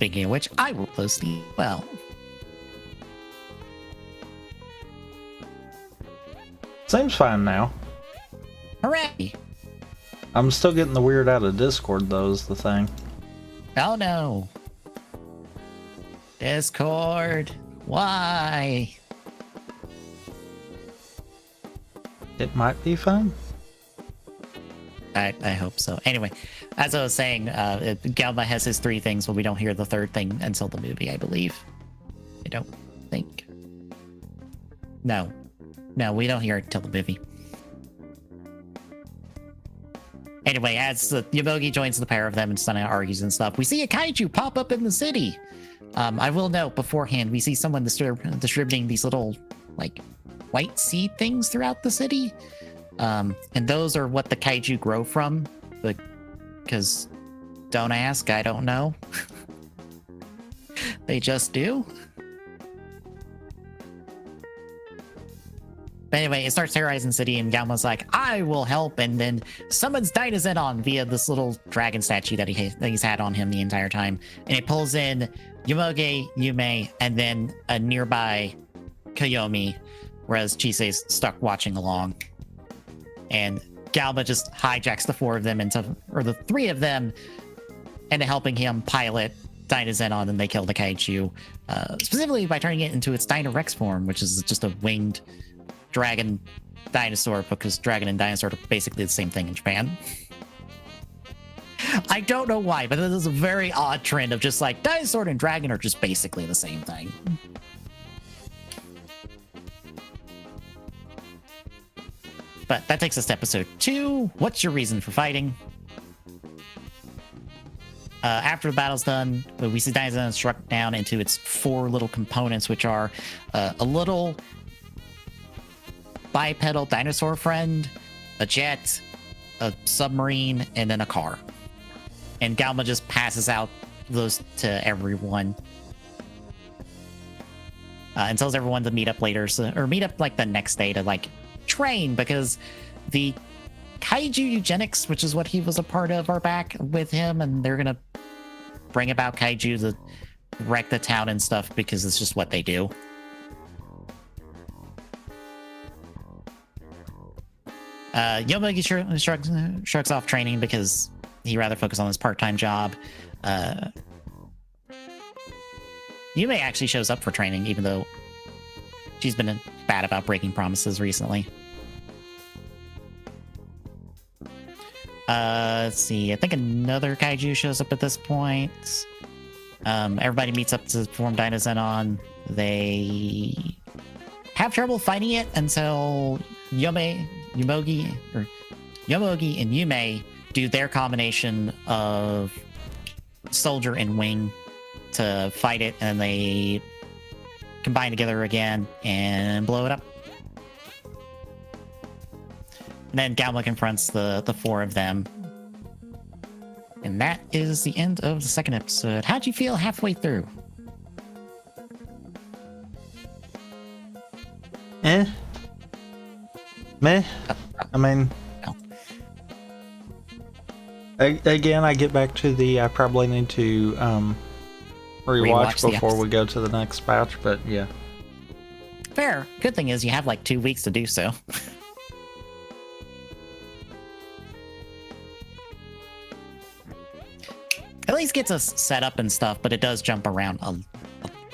Speaking of which, I will post the well. Seems fine now. Hooray! I'm still getting the weird out of Discord, though, is the thing. Oh no. Discord. Why? It might be fun. I hope so. Anyway, as I was saying, Galba has his 3 things, but we don't hear the 3rd thing until the movie, I believe. I don't think. No, we don't hear it until the movie. Anyway, as Yomogi joins the pair of them and Stunna argues and stuff, we see a kaiju pop up in the city. I will note beforehand, we see someone distributing these little, like, white seed things throughout the city. And those are what the kaiju grow from. Because, don't ask, I don't know. They just do. But anyway, it starts terrorizing the city, and Galma's like, I will help, and then summons Dynazenon via this little dragon statue that he's had on him the entire time. And it pulls in Yomogi, Yume, and then a nearby Koyomi, whereas Chise's stuck watching along. And Galba just hijacks the 3 of them into helping him pilot Dynazenon, and they kill the kaiju, specifically by turning it into its Dynarex form, which is just a winged dragon dinosaur, because dragon and dinosaur are basically the same thing in Japan. I don't know why, but this is a very odd trend of just like dinosaur and dragon are just basically the same thing. But that takes us to episode 2. What's your reason for fighting? After the battle's done, we see Dynazenon struck down into its 4 little components, which are a little bipedal dinosaur friend, a jet, a submarine, and then a car. And Galma just passes out those to everyone. And tells everyone to meet up later, or meet up like the next day to like train, because the kaiju eugenics, which is what he was a part of, are back with him, and they're gonna bring about kaiju to wreck the town and stuff, because it's just what they do. Yomogi shrugs off training because he'd rather focus on his part-time job. Yume actually shows up for training, even though she's been bad about breaking promises recently. Let's see. I think another kaiju shows up at this point. Everybody meets up to form Dynazenon. They have trouble fighting it until Yomogi and Yume do their combination of soldier and wing to fight it, and they combine together again and blow it up. And then Galma confronts the 4 of them. And that is the end of the 2nd episode. How'd you feel halfway through? Meh. I mean, again, I get back to the I probably need to rewatch before we go to the next batch, but yeah. Fair. Good thing is you have like 2 weeks to do so. At least gets us set up and stuff, but it does jump around a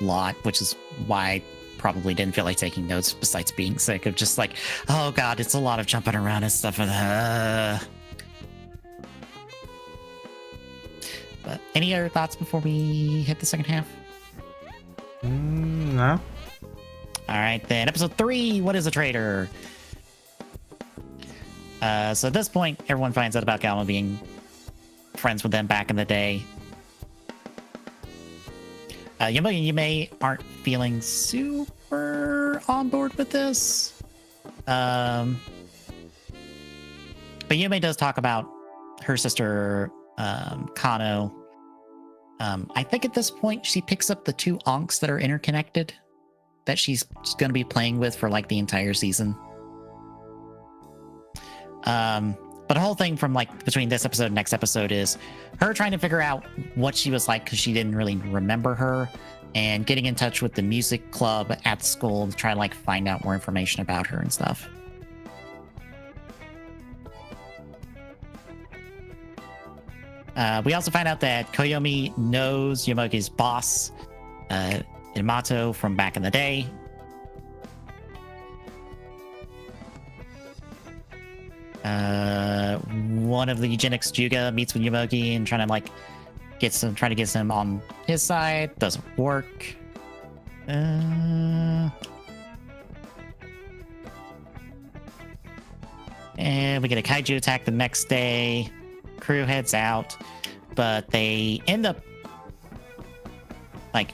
lot, which is why I probably didn't feel like taking notes, besides being sick of just like, oh god, it's a lot of jumping around and stuff. But any other thoughts before we hit the 2nd half? No. Alright then, episode 3, what is a traitor? So at this point, everyone finds out about Galma being friends with them back in the day. Yomogi and Yume aren't feeling super on board with this. But Yume does talk about her sister, Kano. I think at this point she picks up the 2 Ankhs that are interconnected that she's going to be playing with for like the entire season. But the whole thing from like between this episode and next episode is her trying to figure out what she was like because she didn't really remember her, and getting in touch with the music club at school to try to like find out more information about her and stuff. We also find out that Koyomi knows Yomogi's boss, Imato, from back in the day. One of the eugenics Juga meets with Yomogi and trying to get him on his side. Doesn't work. And we get a kaiju attack the next day. Crew heads out, but they end up like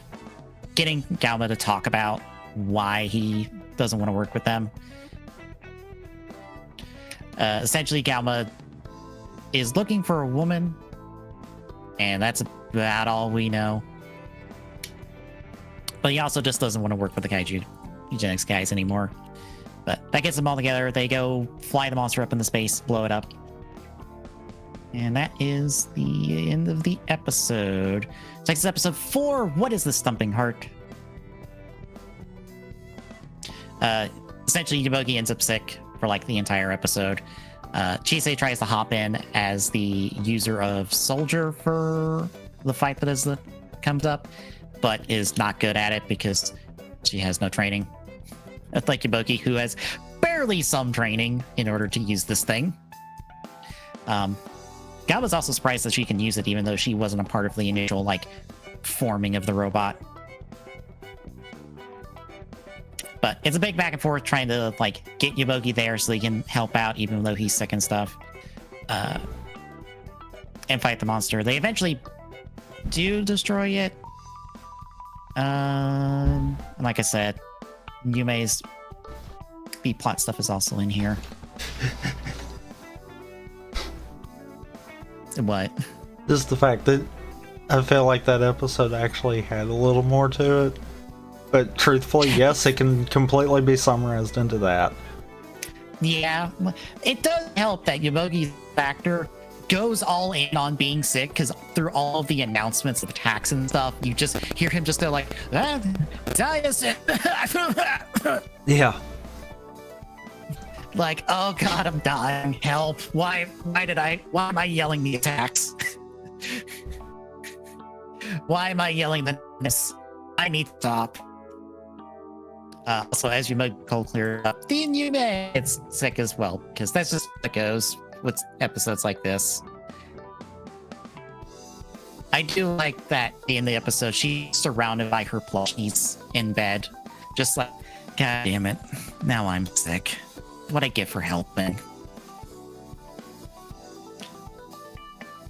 getting Galma to talk about why he doesn't want to work with them. Essentially, Galma is looking for a woman, and that's about all we know. But he also just doesn't want to work with the kaiju eugenics guys anymore. But that gets them all together. They go fly the monster up into space, blow it up. And that is the end of the episode. So next is episode 4. What is the Stumping Heart? Essentially, Yomogi ends up sick for like the entire episode. Chisei tries to hop in as the user of Soldier for the fight that comes up, but is not good at it because she has no training. That's like Yomogi, who has barely some training in order to use this thing. Galma's also surprised that she can use it, even though she wasn't a part of the initial like forming of the robot. But it's a big back and forth trying to like get Yomogi there so he can help out, even though he's sick and stuff, and fight the monster. They eventually do destroy it. And like I said, Yume's B-plot stuff is also in here. What? Just the fact that I feel like that episode actually had a little more to it. But truthfully, yes, it can completely be summarized into that. Yeah, it does help that Yomogi's actor goes all in on being sick, because through all of the announcements of attacks and stuff, you just hear him just go like, Dynazenon. Yeah. Like, oh god, I'm dying. Help. Why am I yelling the attacks? Why am I yelling this? I need to stop. So as you might call clear up, then you may it's sick as well, because that's just how it goes with episodes like this. I do like that in the episode she's surrounded by her plushies in bed, just like, god damn it, now I'm sick. What I get for helping.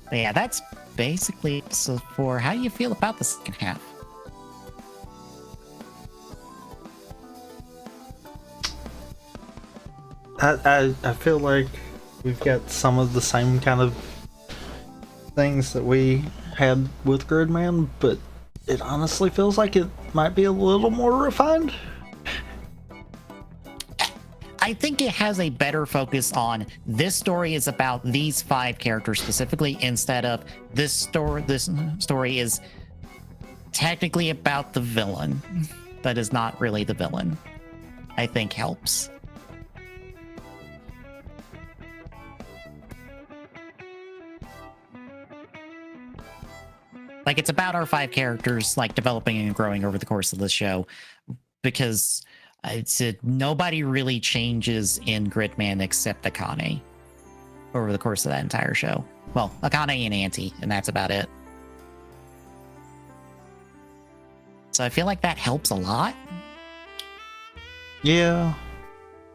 But yeah, that's basically so. For how do you feel about the second half? I feel like we've got some of the same kind of things that we had with Gridman, but it honestly feels like it might be a little more refined. I think it has a better focus on this story is about these 5 characters specifically, instead of this story is technically about the villain that is not really the villain. I think helps. Like, it's about our 5 characters like developing and growing over the course of the show, because I said nobody really changes in Gridman except Akane over the course of that entire show. Well, Akane and Auntie, and that's about it. So I feel like that helps a lot. Yeah.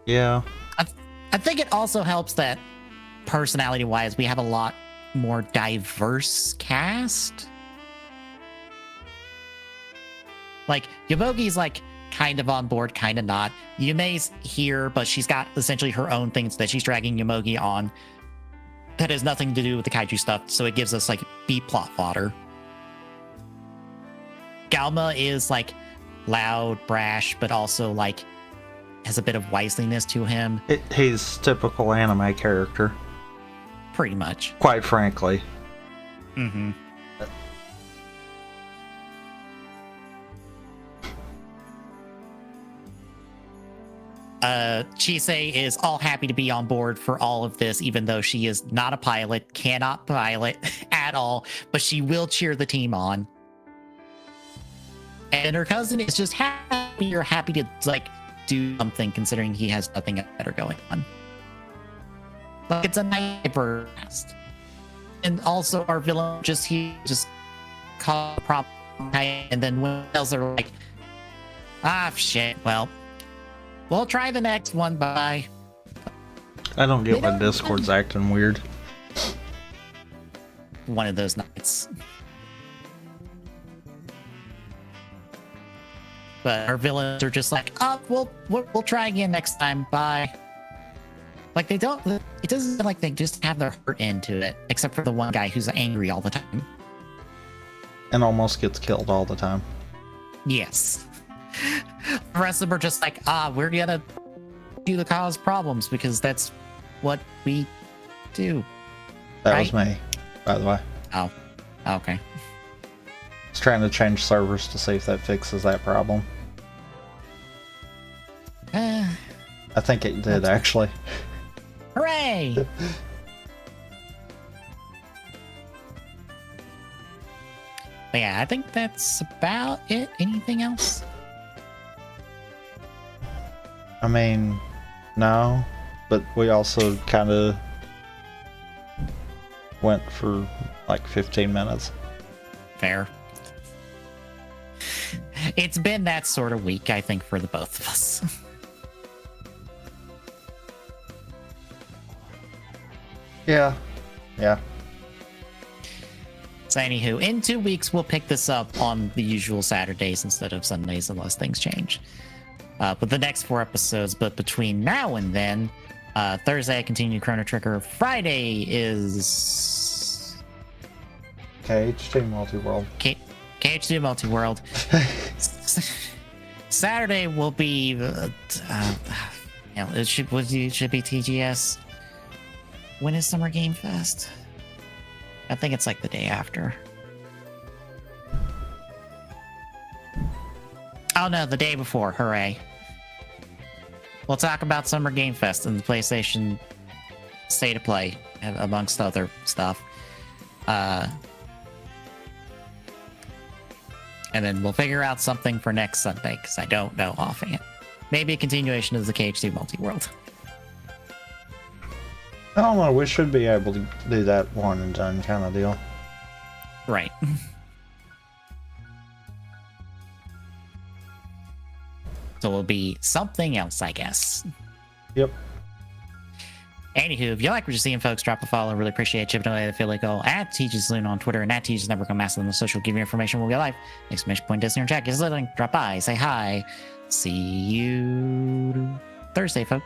I think it also helps that personality-wise, we have a lot more diverse cast. Like, Yomogi's like kind of on board, kind of not. Yume's here, but she's got essentially her own things that she's dragging Yomogi on that has nothing to do with the kaiju stuff, so it gives us like B-plot fodder. Galma is like loud, brash, but also like has a bit of wiseliness to him. He's typical anime character. Pretty much. Quite frankly. Mm-hmm. Chise is all happy to be on board for all of this, even though she is not a pilot, cannot pilot at all, but she will cheer the team on. And her cousin is just happy to like do something, considering he has nothing better going on. Like it's a night burst. And also our villain just caught a problem, and then when else are like, shit, well, we'll try the next one. Bye. I don't get why Discord's acting weird. One of those nights. But our villains are just like, we'll try again next time. Bye. Like it doesn't seem like they just have their heart into it, except for the one guy who's angry all the time. And almost gets killed all the time. Yes. The rest of them are just like, we're gonna do the cause problems because that's what we do. That was me, by the way. Oh, okay. I was trying to change servers to see if that fixes that problem. I think it did, actually. Hooray! But yeah, I think that's about it. Anything else? I mean, no, but we also kind of went for like 15 minutes. Fair. It's been that sort of week, I think, for the both of us. Yeah. So anywho, in 2 weeks, we'll pick this up on the usual Saturdays instead of Sundays unless things change. But the next 4 episodes, but between now and then, Thursday I continue Chrono Trigger. Friday is... KH2 Multiworld. KH2 Multiworld. Saturday will be... it should be TGS. When is Summer Game Fest? I think it's like the day after. Oh no, the day before. Hooray. We'll talk about Summer Game Fest and the PlayStation State of Play, amongst other stuff. And then we'll figure out something for next Sunday, because I don't know offhand. Maybe a continuation of the KH2 Multiworld. I don't know, we should be able to do that one and done kind of deal. Right. So it'll be something else, I guess. Yep. Anywho, if you like what you're seeing, folks, drop a follow. Really appreciate chipping away the affiliate goal at Saloon on Twitter and at TJsNetwork on social. Give you information when we go live. Exclamation point, Disney, or chat. Get us a link. Drop by, say hi. See you Thursday, folks.